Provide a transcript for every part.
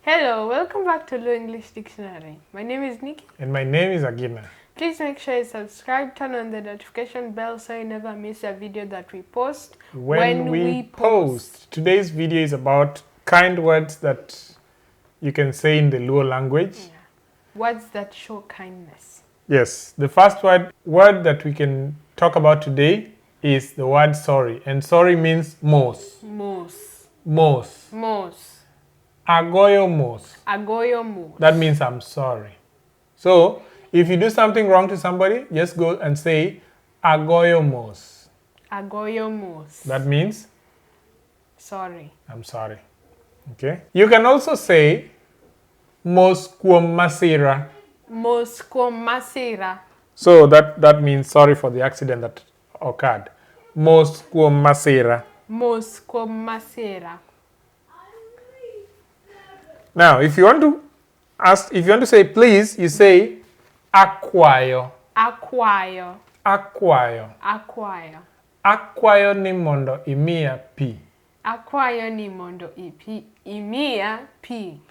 Hello, welcome back to Low English Dictionary. My name is Nikki. And my name is Agina. Please make sure you subscribe, turn on the notification bell so you never miss a video that we post When we post. Today's video is about kind words that you can say in the Luo language. Yeah. Words that show kindness. Yes, the first word that we can talk about today is the word sorry. And sorry means mos. Mos. Mos. Mos. Agoyo mos. Agoyo mos. That means I'm sorry. So, if you do something wrong to somebody, just go and say agoyo mos. Agoyo mos. That means sorry. I'm sorry. Okay. You can also say mos kuom masira. Mos kuom masira. So that means sorry for the accident that occurred. Mos kuom masira. Mos kuom masira. Now, if you want to say please, you say akwayo. Akwayo. Akwayo. Akwayo. Akwayo ni mondo imiya pi. Akwayo ni mondo imiya pi.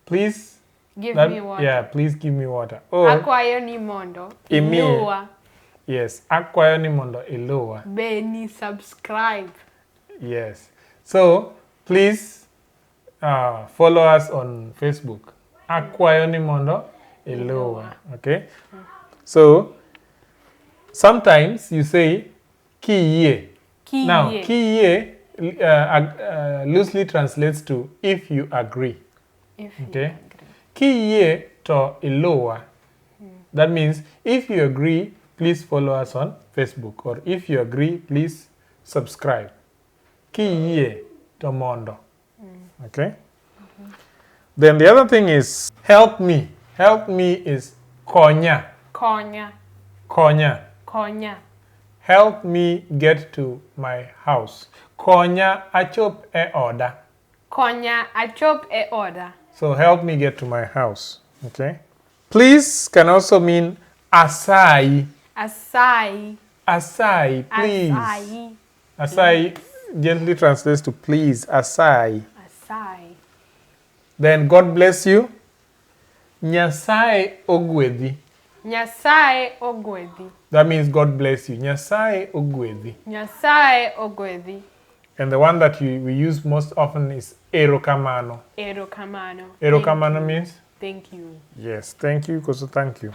Please give me water. Yeah, please give me water. Or akwayo ni mondo iluwa. Yes, akwayo ni mondo iluwa. Beni subscribe. Yes. So, please follow us on Facebook. Akwayo ni mondo iluwa. Okay? So, sometimes you say iyie. Now, iyie loosely translates to if you agree. Okay? Iyie to iluwa. That means if you agree, please follow us on Facebook. Or if you agree, please subscribe. Iyie to mondo. Okay? Then the other thing is help me. Help me is konya. Konya. Konya. Konya. Help me get to my house. Konya achop e oda. Konya achop e oda. So help me get to my house. Okay? Please can also mean asayi. Asayi. Asayi, please. Asayi. Asayi gently translates to please. Asayi. Asayi. Then God bless you. Nyasaye ogwedhi. Nyasaye ogwedhi. That means God bless you. Nyasaye ogwedhi. Nyasaye ogwedhi. And the one that we use most often is Erokamano. Erokamano. Erokamano means? Thank you. Yes, thank you, Koso, thank you.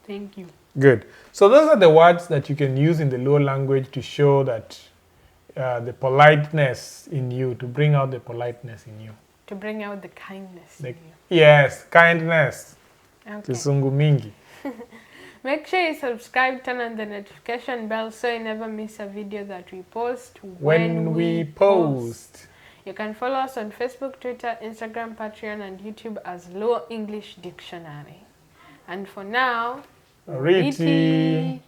Thank you. Good. So those are the words that you can use in the Luo language to show that the politeness in you, to bring out the politeness in you. To bring out the kindness in you. Yes, kindness. Okay. Kisungu mingi. Make sure you subscribe, turn on the notification bell so you never miss a video that we post when we post. You can follow us on Facebook, Twitter, Instagram, Patreon, and YouTube as Low English Dictionary. And for now, Riti.